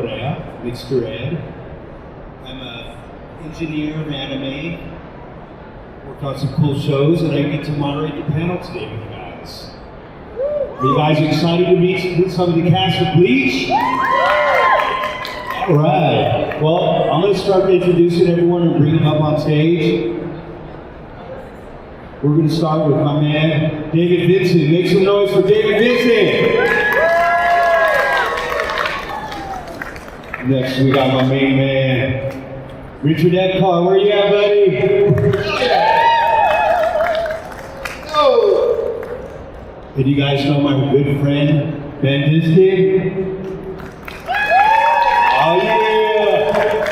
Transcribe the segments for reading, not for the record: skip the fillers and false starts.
MixterEd. I'm an engineer of anime. Worked on some cool shows, and I get to moderate the panel today with you guys. Are you guys excited to meet some of the cast of Bleach? All right. Well, I'm going to start introducing everyone and bring them up on stage. We're going to start with my man, David Vincent. Make some noise for David Vincent. Next, we got my main man, Richard Epcar. Where you at, buddy? And you guys know my good friend, Ben Diskin? Oh yeah!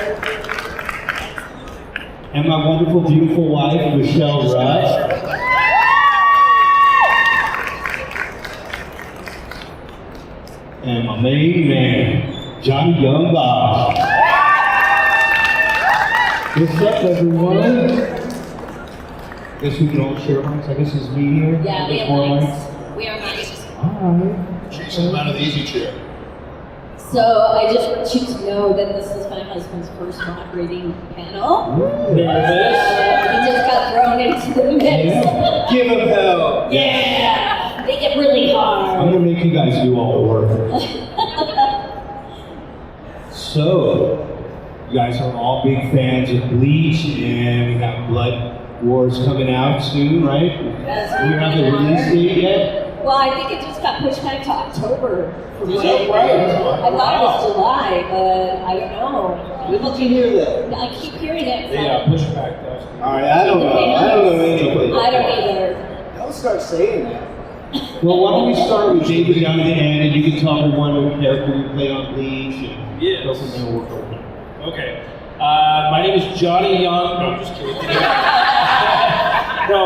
And my wonderful, beautiful wife, Michelle Ruff. And my main man, Yong Bosch. What's up, everyone? Guess we can all share mics. I guess it's me here. Yeah, we have mics. We are mics. Alright. Jason, I'm out of the easy chair. So I just want you to know that this is my husband's first moderating panel. Nervous? He just got thrown into the mix. Yeah. Give him hell. Yeah, make it really hard. I'm gonna make you guys do all the work. So, you guys are all big fans of Bleach, and we got Blood Wars coming out soon, right? Yes, Do you have the release date yet? Well, I think it just got pushed back to October. Is that right? I thought it was July, but I don't know. When did you hear that? I keep hearing it. Yeah, push back. Alright, I don't know. I don't know anything. I don't either. Don't start saying that. Well, why don't we start with David down at the end, and you can tell everyone what character you played on Bleach, and Yes. go from there, work over. Okay. My name is Johnny Young. No, I'm just kidding. No,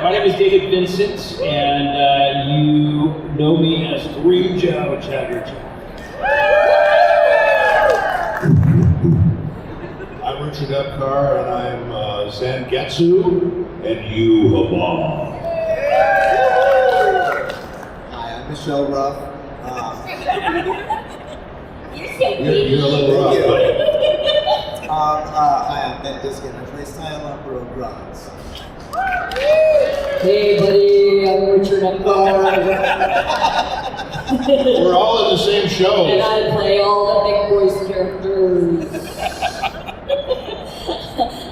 my name is David Vincent, and you know me as Green Joe Chatterjee. I'm Richard Epcar, and I'm Zangetsu, and you Habal. Hi, I'm Michelle Ruff. You're so You're a little rough, but Hi, I'm Ben Diskin. I play Silent Emperor of Bronze. Hey, buddy, I'm Richard Epcar. we're all in the same show. And I play all the big boys characters.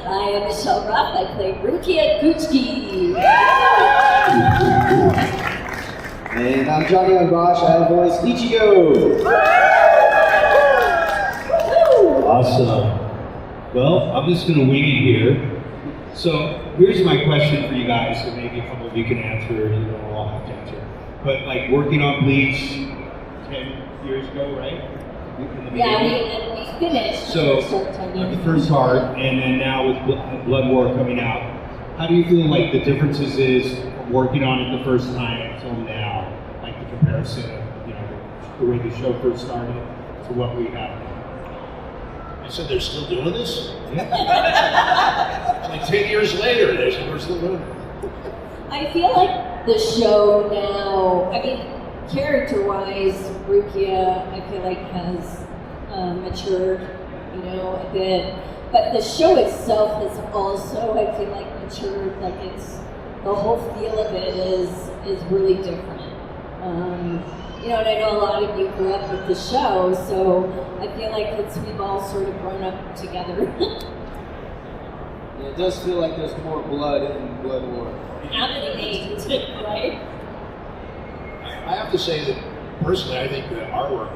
I am Michelle Ruff. I play Rukia Kuchki. And I'm Johnny Yong Bosch. I voice Ichigo. Awesome. Well, I'm just gonna wing it here. So here's my question for you guys, and maybe a couple of you can answer, you don't all have to answer. But like working on Bleach 10 years ago, right? In the Yeah, beginning. we finished. So, Start timing. the first part, and then now with Blood War coming out, how do you feel like the differences is from working on it the first time until now? Like the comparison of, you know, the way the show first started to what we have now? You said they're still doing this? Yeah. Like 10 years later, they said we're still doing it. I feel like the show now, I mean, character-wise, Rukia, I feel like has matured, you know, a bit. But the show itself has also, I feel like, matured. Like it's, the whole feel of it is really different. You know, and I know a lot of you grew up with the show, so I feel like we've all sort of grown up together. Yeah, it does feel like there's more blood in Blood War. Happening, right? I have to say that personally, I think the artwork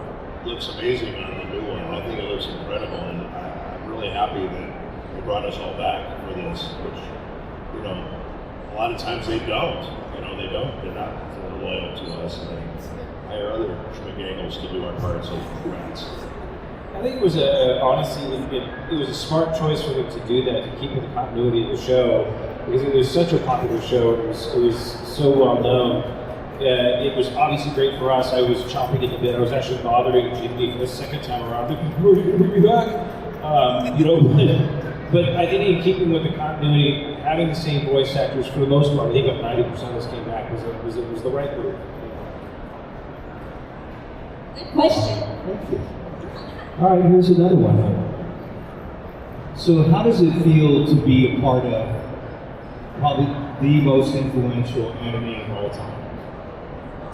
looks amazing on the new one. I think it looks incredible, and I'm really happy that they brought us all back for this, which, you know, a lot of times they don't. You know, they don't. They're not loyal to us, and they hire other schmigangles to do our parts of rats. I think it was honestly, it was a smart choice for them to do that, to keep with the continuity of the show, because it was such a popular show. It was so well known. It was obviously great for us. I was chomping at the bit. I was actually bothering Jimmy for the second time around. Like, are you going to be back? You know, but I think in keeping with the continuity, having the same voice actors for the most part, I think about 90% of us came back was the right move. Good question. Thank you. All right, here's another one. So how does it feel to be a part of probably the most influential anime of all time?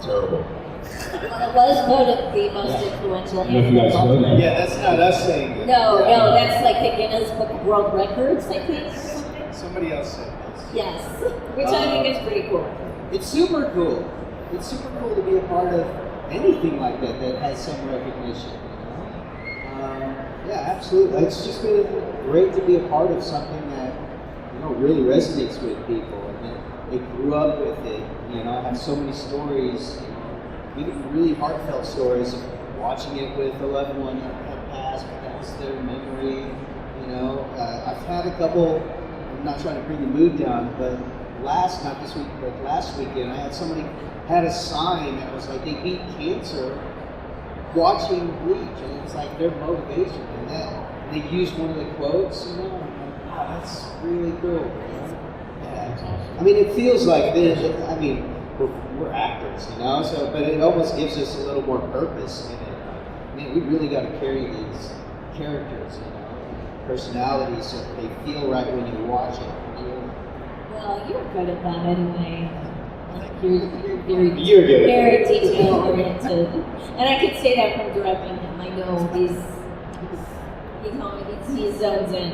Terrible. Well, it was voted the most influential I don't know if you guys know that. Yeah, that's not us saying it. No, that's like the Guinness Book of World Records, I think. Somebody else said this. Yes, which I think is pretty cool. It's super cool. It's super cool to be a part of anything like that that has some recognition. You know? Yeah, absolutely. It's just been great to be a part of something that really resonates with people, and that they grew up with it. Have so many stories. Even really heartfelt stories of watching it with a loved one that had passed, but that was their memory. I've had a couple. I'm not trying to bring the mood down, but last weekend, I had somebody had a sign that was like they beat cancer watching Bleach, and it was like their motivation, and that they used one of the quotes. I'm like, wow, that's really cool. Yeah. I mean, it feels like this. I mean, we're actors, so but it almost gives us a little more purpose in it. Man, we really got to carry these characters, personalities, so that they feel right when you watch it. Well, you're good at that anyway. Like You're good. very detail oriented, and I can say that from directing him. I know he zones in.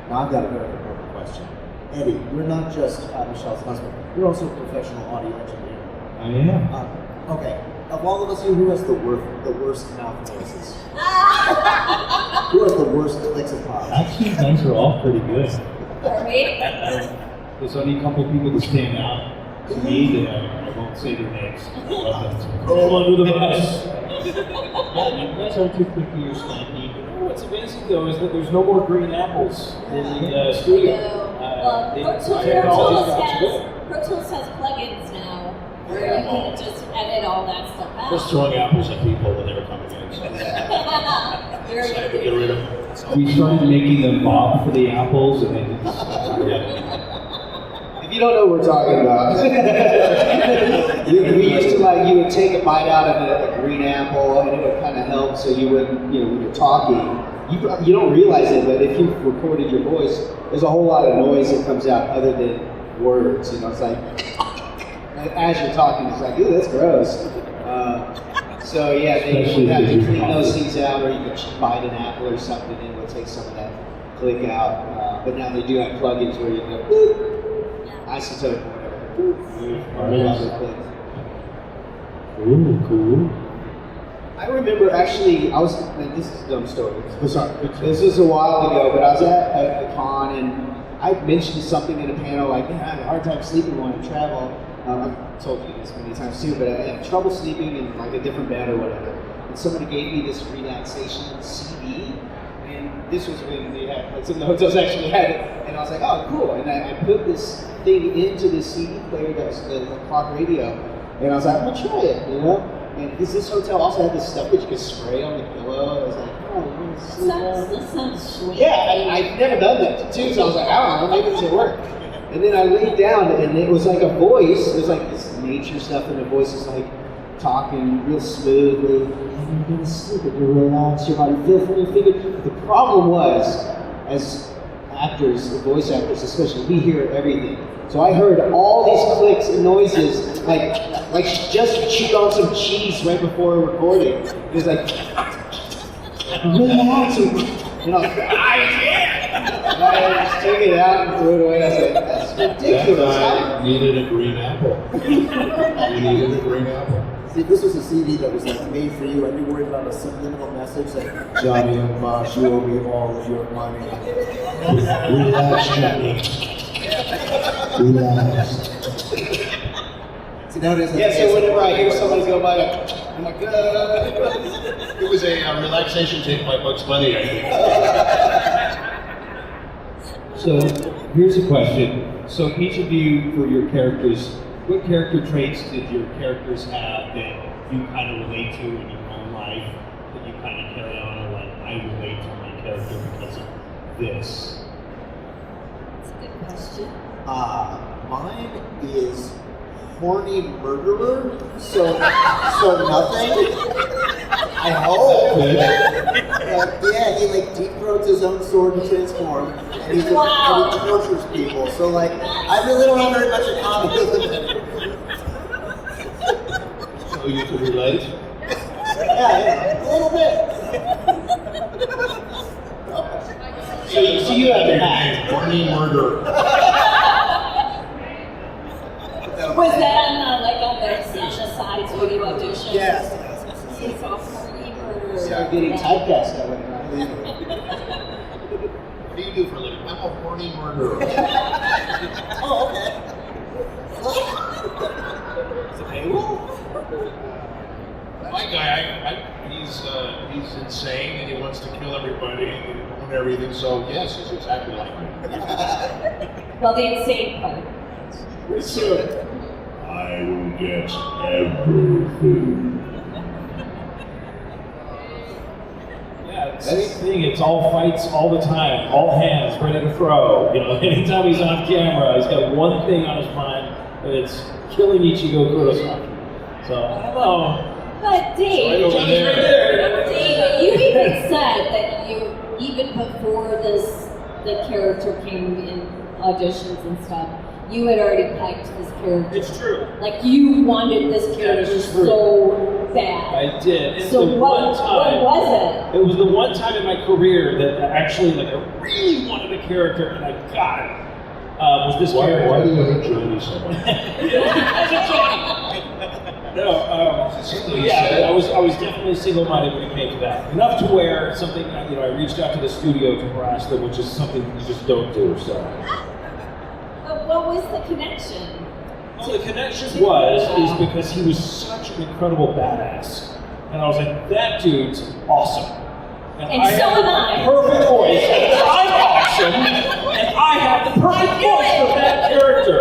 Now I've got a very important question. Eddie, you're not just Michelle's husband, you're also a professional audio engineer. I am. Okay, of all of us here, who has the worst mouth noises? Who has the worst clicks and pops? Actually, you guys are all pretty good. Are we? There's only a couple people that stand out to me that I won't say their names. Throw them under the bus. Yeah, you guys aren't too quick to your snappy. What's amazing though is that there's no more green apples in the studio. Pro Tools has plugins now where you can just edit all that stuff out. Just throwing apples at people when they were coming in. So I had to get rid of them. We started making them bob for the apples, and they just If you don't know what we're talking about, we used to you would take a bite out of a green apple, and it would kind of help so you wouldn't, when you're talking, you don't realize it, but if you've recorded your voice, there's a whole lot of noise that comes out other than words. It's like, as you're talking, it's like, ooh, that's gross. So yeah, they would have to clean those things out, or you could bite an apple or something, and it would take some of that click out. But now they do have plugins where you go, boop, isotope or whatever. cool. I remember actually, this is a dumb story. This was a while ago, but I was at a con, and I mentioned something in a panel like, man, I have a hard time sleeping when I travel. I've told you this many times too, but I have trouble sleeping in like a different bed or whatever. And somebody gave me this relaxation CD, and this was when they had, some of the hotels actually had it, and I was like, oh, cool. And I put this thing into the CD player that was the clock radio, and I was like, I'm gonna try it, And this hotel also had this stuff that you could spray on the pillow. I was like, oh, you're gonna sleep on That sounds sweet. Yeah, I've never done that too, so I was like, I don't know, maybe this will work. And then I laid down, and it was like a voice. It was like this nature stuff, and the voice is like talking real smoothly. And you're gonna sleep, and you relax your body, feel for your finger. The problem was, as actors, voice actors especially, we hear everything. So I heard all these clicks and noises, like she just chewed on some cheese right before recording. It was like, relax, and I was like, and I just took it out and threw it away. I was like, that's ridiculous. I needed a green apple. You needed a green apple. See, this was a CD that was like made for you, and you worried about a subliminal message like, Johnny and Bosch, you owe me all of your money. Relax, Johnny. Relax. See, nowadays, Yeah, so whenever I hear somebody go by, I'm like, It was a relaxation tape by Bugs Bunny, I think. So here's a question. So each of you, for your characters, what character traits did your characters have that you kind of relate to in your own life, that you kind of carry on, or like, I relate to my character because of this? That's a good question. Mine is horny murderer, so nothing. I hope. Yeah, he like deep throats his own sword to transform, and he tortures people. So like, I really don't have very much in common with him. So you can relate? Yeah, a little bit. So you have an act. Horny murderer. Was that on the sides when you auditioned? Yes. It's all horny murder. Start getting typecast that way. What do you do for a living? I'm a horny murderer. Oh, okay. Is it payroll? My guy, he's insane and he wants to kill everybody and own everything. So yes, he's exactly like me. Well, the insane part. Sure. I will get everything. Yeah, same thing. It's all fights all the time, all hands ready to throw. You know, anytime he's on camera, he's got one thing on his mind, and it's killing Ichigo Kurosawa. So I don't know. But Dave, Right over there. Dave, you even said that you, even before the character came in auditions and stuff, you had already piped this character. It's true. Like you wanted this character it's true. so bad. I did. And So the what one time, was it? It was the one time in my career that actually, like, I really wanted a character, and I got it. Was this character? Why do you hate Johnny so much? No, yeah, I was definitely single-minded when it came to that. Enough to where something, I reached out to the studio to harass them, which is something you just don't do. So, But what was the connection? well, the connection is because he was such an incredible badass, and I was like, that dude's awesome. And I so have am I. the perfect voice, and I'm awesome, and I have the perfect voice for that character.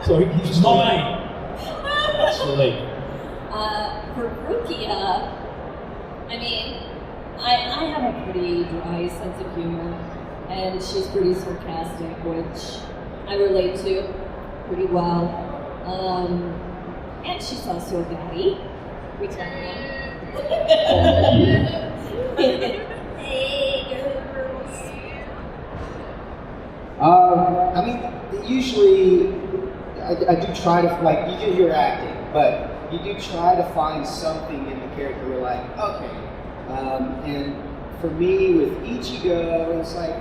So he's mine. Absolutely. For Rukia, I mean, I have a pretty dry sense of humor, and she's pretty sarcastic, which I relate to pretty well. And she's also a baddie. We talk about. Hey, girls. I mean, usually I do try to, like, you do your acting, but you do try to find something in the character where, like, okay. And for me, with Ichigo, it's like,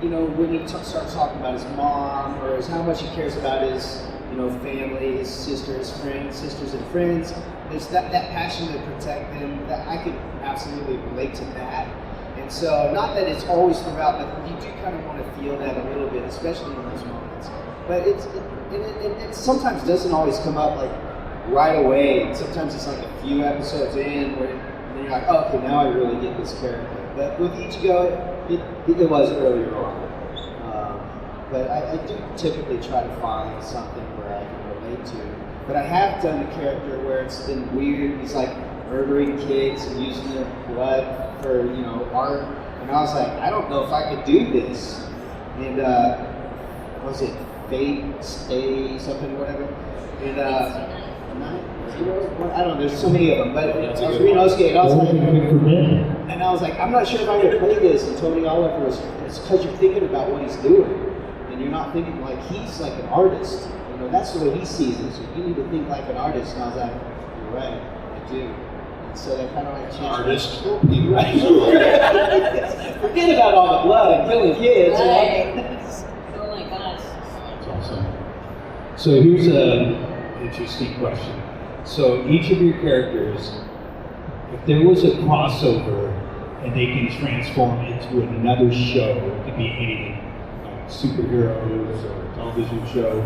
when he starts talking about his mom, or how much he cares about his, family, his sister, his friends, sisters and friends, there's that passion to protect them, that I could absolutely relate to that. And so, not that it's always throughout, but you do kind of want to feel that a little bit, especially in those moments. But it sometimes doesn't always come up like right away. Sometimes it's like a few episodes in where you're like, oh, okay, now I really get this character. But with Ichigo, it was earlier on. But I do typically try to find something where I can relate to. But I have done a character where it's been weird. He's like murdering kids and using their blood for, art. And I was like, I don't know if I could do this. And what was it? Fate, Stay, something, whatever. And I don't know, there's so many of them, but I was reading Osuke, and I was like, I'm not sure if I'm going to play this. And Tony Oliver was, it's because you're thinking about what he's doing, and you're not thinking like he's like an artist. That's the way he sees it, so you need to think like an artist. And I was like, you're right, I do. And so that kind of like changed. Artist, Right. Forget about all the blood and killing kids. Right. Oh my gosh. That's awesome. So here's an interesting question. So each of your characters, if there was a crossover and they can transform into another show, it could be anything, like superheroes or a television show,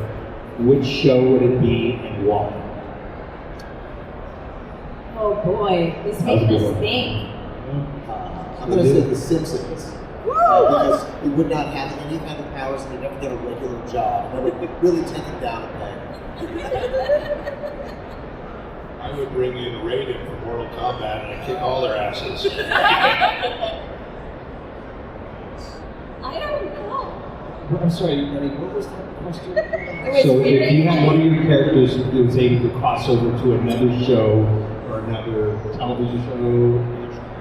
which show would it be and why? Oh boy, this makes us think. I'm going to say The Simpsons. Because he would not have any kind of powers and he'd never get a regular job. That would really take him down a peg. I would bring in Raiden from Mortal Kombat and I'd kick all their asses. I don't know. I'm sorry, what was that question? So if you had one of your characters that was able to cross over to another show or another television show,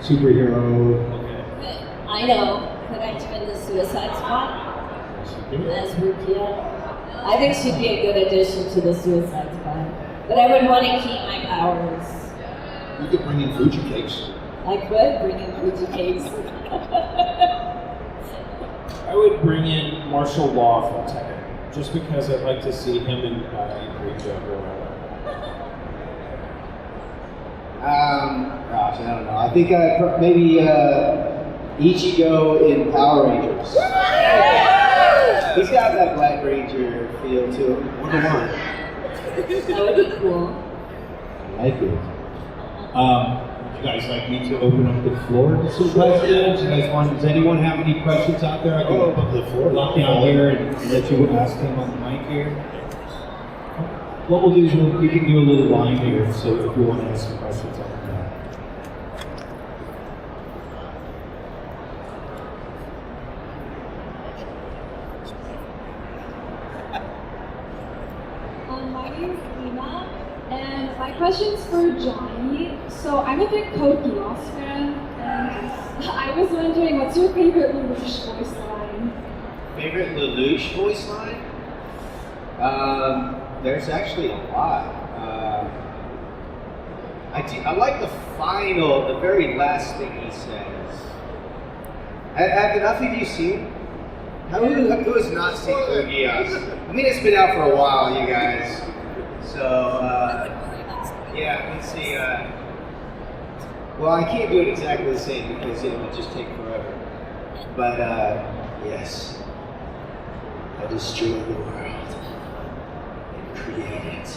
superhero. Okay. I know. Could I join the Suicide Squad as Rukia? I think she'd be a good addition to the Suicide Squad. But I would want to keep my powers. You could bring in Fuji cakes. I could bring in Fuji cakes. I would bring in Martial Law from Tekken, just because I'd like to see him and Bleach go Gosh, I don't know. I think maybe Ichigo in Power Rangers. He's got that Black Ranger feel to him. Wonder why. That would be cool. I like it. Would you guys like me to open up the floor to some questions? Does anyone have any questions out there? I can open up the floor. Lock down here and let you ask him on the mic here. What we'll do is we can do a little line here, so if you want to ask some questions, I'll come back. My name is Lena, and my question's for Johnny. So I'm a big Code Geass fan, and I was wondering, what's your favorite Lelouch voice line? Favorite Lelouch voice line? There's actually a lot. I like the very last thing he says. Have enough of you seen? Who has not seen Code Geass? I mean, it's been out for a while, you guys. So, yeah, let's see. Well, I can't do it exactly the same because it would just take forever. But, yes. I destroyed the world and created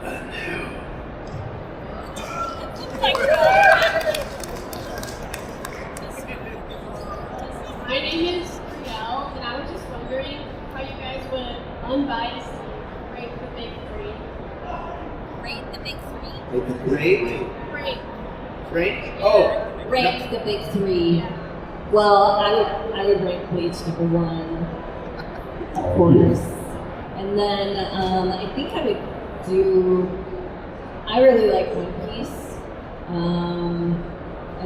anew. My name is Brielle, and I was just wondering how you guys would unbiasedly rate the big three. Rate the big three. Rate. Oh. Rank the big three. Well, I would rank Bleach number one, of course. And then I think I would do. I really like One Piece. I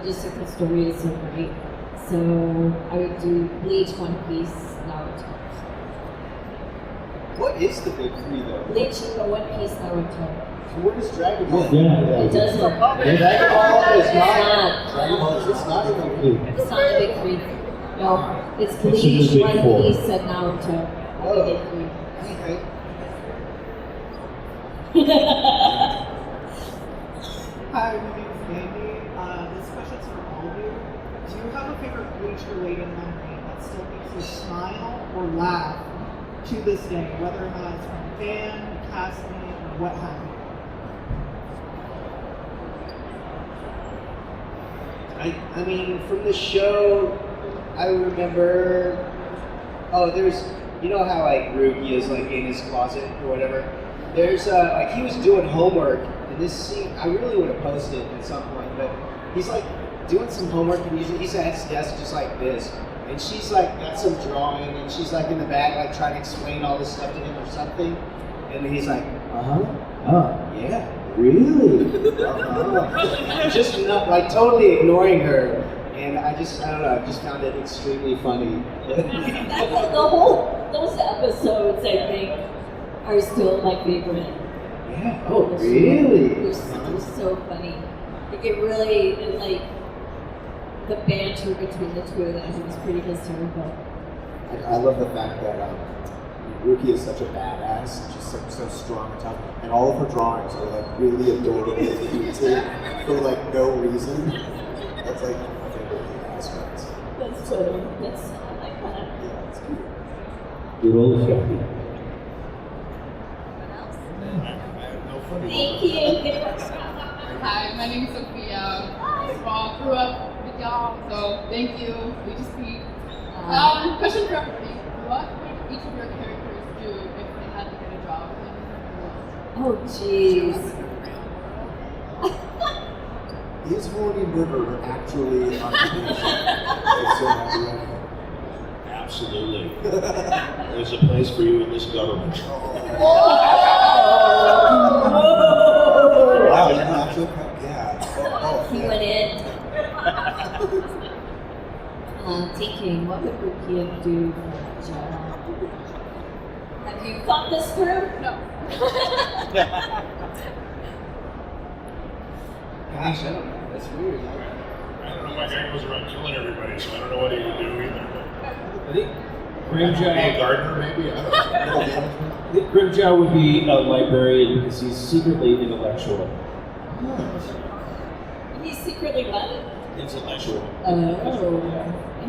just think the story is so great. So I would do Bleach, One Piece, Naruto. What is the big three, though? Bleach, One Piece, Naruto. So what is Dragon Ball? It doesn't. Dragon Ball is not. Dragon Ball is It's not even. It's not the big three. No, it's in the Bleach, big One four. Piece, and Naruto. The big three. Okay. Hi, my name is Andy. This question's for all of you. Do you have a favorite Bleach-related memory that still makes you smile or laugh to this day, whether or not it's from a fan, castmate, or what have you? I mean, from the show, I remember. Oh, there's. You know how like Ruki is like in his closet or whatever. There's like he was doing homework in this scene. I really would have posted it at some point, but he's like doing some homework and he's at his desk just like this, and she's like got some drawing and she's like in the back like trying to explain all this stuff to him or something, and he's like, yeah, really, just not like totally ignoring her. And I don't know, I just found it extremely funny. Those episodes, I think, are still my favorite. Yeah. Oh, really? They're so funny. Like it really, like the banter between the two of them was pretty hysterical. I love the fact that Ruki is such a badass, she's so strong and tough, and all of her drawings are like really adorable and cute for like no reason. That's like my favorite aspects. That's funny. That's I like that. Yeah, it's cute. Good old Shelby. Thank you. Hi, my name is Sophia. Well, grew up with y'all, so thank you. We just speak. Question for everybody. What would each of your characters do if they had to get a job in the world? Oh, jeez. Is horny murder actually on Absolutely. There's a place for you in this government. Wow, you actually, yeah. He went in. thinking, what would Rukia do for that job? Have you thought this through? No. Gosh, I don't know. That's weird. I don't know. My guy goes around killing everybody, so I don't know what he would do either. I think Be a Grimjaw, gardener, maybe. I don't know. Grimjaw would be a librarian because he's secretly intellectual. He's secretly what? Intellectual.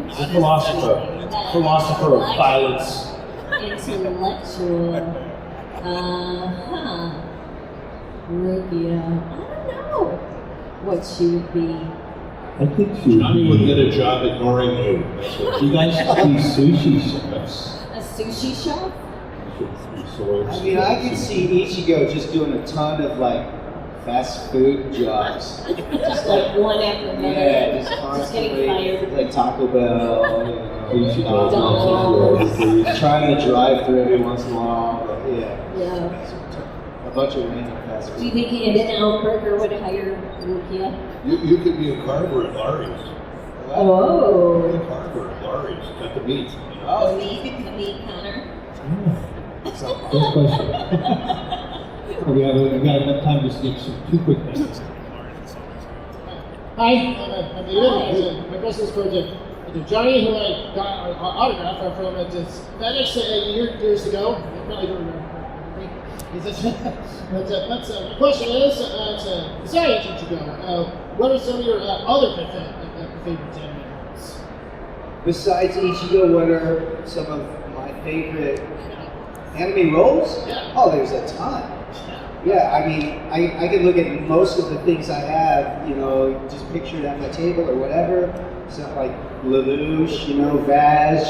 He's a philosopher of violence. Intellectual. Rukia. I don't know what she would be. I think she Johnny would get a job ignoring you. That's what You guys should be sushi chefs. A sushi chef? I mean, I could see Ichigo just doing a ton of like fast food jobs. Just like one after another. Yeah, just getting constantly fired. like Taco Bell, McDonald's. trying to drive through every once in a while. But yeah, Yeah. a bunch of random fast Do food. you think In-N-Out Burger would hire Rukia? You could be a carver at Larry's. Oh. Be a carver at Larry's. Cut the meat. Oh, the meat counter. Good question. We got enough time to skip some 2 quick things. Hi, I'm David. My question is for Johnny, who I got an autograph from at this FedEx years ago. I probably don't remember. But my question is, besides Ichigo, what are some of your other favorite animators? Besides Ichigo, what are some of my favorite anime roles? Yeah. Oh, there's a ton. Yeah, I mean, I can look at most of the things I have, just pictured at my table or whatever. So like Lelouch, Vaz,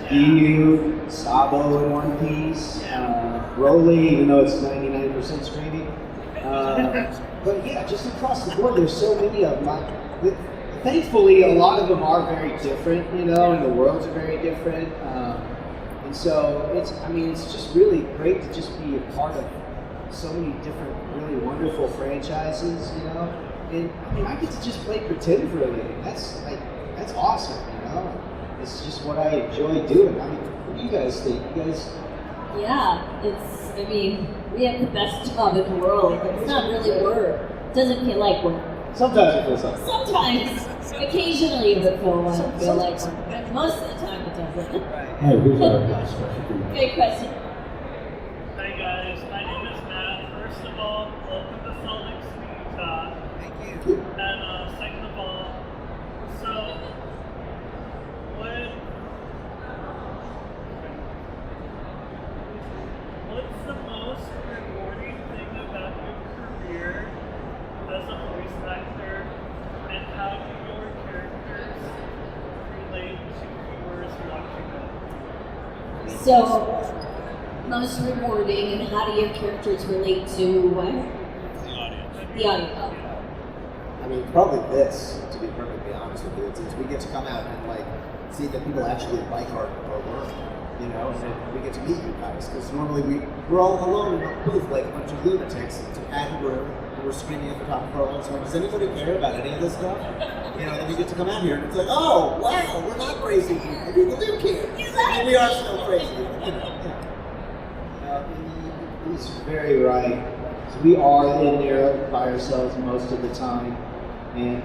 Giyu, Sabo in One Piece, Broly, even though it's 99% streaming. But yeah, just across the board, there's so many of them. Thankfully, a lot of them are very different, and the worlds are very different. And so it's just really great to just be a part of so many different, really wonderful franchises, And I get to just play pretend for a living. That's awesome, It's just what I enjoy doing. What do you guys think? Yeah, we have the best job in the world. It's not really work. It doesn't feel like work. Sometimes it feels like Sometimes, occasionally it would feel like work, but most of the time it doesn't. Hey, who's our last question? Good question. Hi guys, my name is Matt. First of all, welcome to Salt Lake City, Utah. Thank you. And second of all, what's the most rewarding thing about your career as a voice actor, and how do your characters relate to viewers watching them? So, most rewarding, and how do your characters relate to what? The audience. The audience. I mean, probably this, to be perfectly honest with you, is we get to come out and see that people actually like our work, and then we get to meet you guys, because normally we're all alone in a booth like a bunch of lunatics in a packed room, and we're screaming at the top of our lungs, does anybody care about any of this stuff? Then we get to come out here and it's like, oh, wow, we're not crazy people, people do care, and we are still crazy, He's very right. So we are in there by ourselves most of the time. And,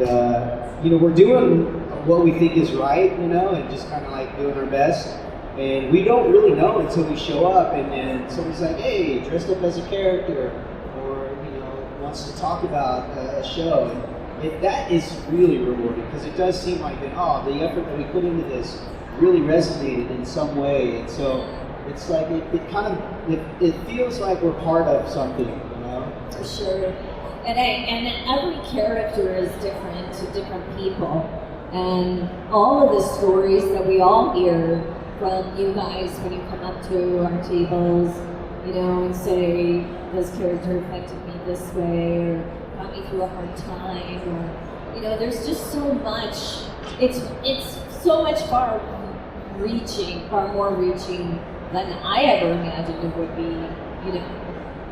we're doing what we think is right, and just kind of doing our best. And we don't really know until we show up and then somebody's like, hey, dressed up as a character, or, wants to talk about a show. And that is really rewarding because it does seem like the effort that we put into this really resonated in some way. And so it's like, it feels like we're part of something, For sure. And every character is different to different people. And all of the stories that we all hear from you guys when you come up to our tables, and say, this character affected me this way, or got me through a hard time, or, there's just so much. It's so much far more reaching than I ever imagined it would be,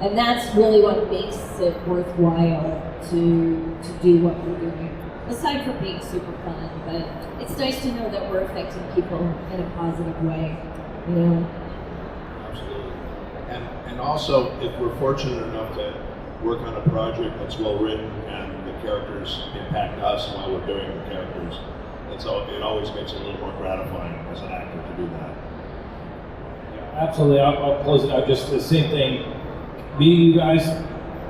And that's really what makes it worthwhile to do what we're doing. aside from being super fun, but it's nice to know that we're affecting people in a positive way, you know? Absolutely. And also, if we're fortunate enough to work on a project that's well written and the characters impact us while we're doing the characters, it always makes it a little more gratifying as an actor to do that. Yeah, absolutely. I'll close it out. Just the same thing. Meeting you guys,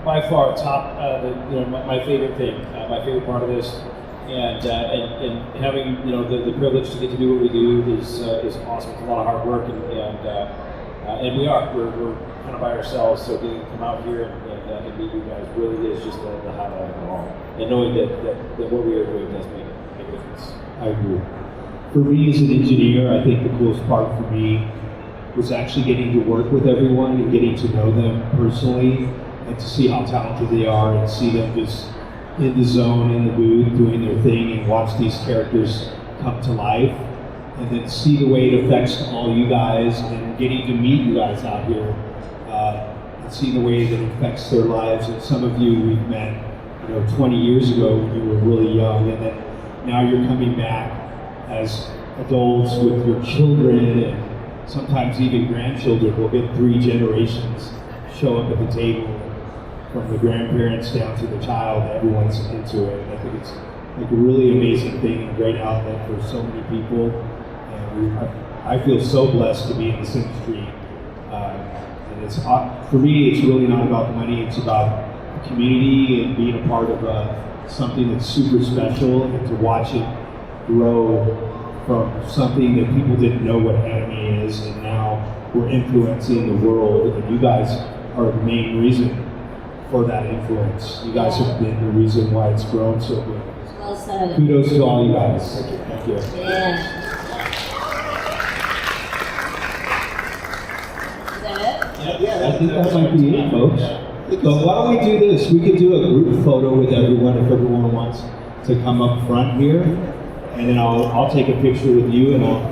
by far, top. My favorite thing, my favorite part of this, and having the privilege to get to do what we do is awesome. It's a lot of hard work, and we're kind of by ourselves. So getting to come out here and meet you guys really is just the highlight of it all. And knowing that what we are doing does make a difference. I agree. For me as an engineer, I think the coolest part for me was actually getting to work with everyone and getting to know them personally and to see how talented they are and see them just in the zone, in the booth, doing their thing and watch these characters come to life and then see the way it affects all you guys and getting to meet you guys out here and see the way that it affects their lives. And some of you we've met 20 years ago when you were really young, and then now you're coming back as adults with your children and sometimes even grandchildren. We'll get 3 generations show up at the table, from the grandparents down to the child. Everyone's into it. And I think it's like a really amazing thing and a great outlet for so many people. And I feel so blessed to be in this industry. And it's for me, it's really not about money. It's about the community and being a part of something that's super special, and to watch it grow from something that people didn't know what anime is, and now we're influencing the world, and you guys are the main reason for that influence. You guys have been the reason why it's grown so good. Well said. Kudos to all you guys. Thank you. Yeah. Is that it? I think that might be it, folks. But why don't we do this? We could do a group photo with everyone if everyone wants to come up front here, and then I'll take a picture with you and I'll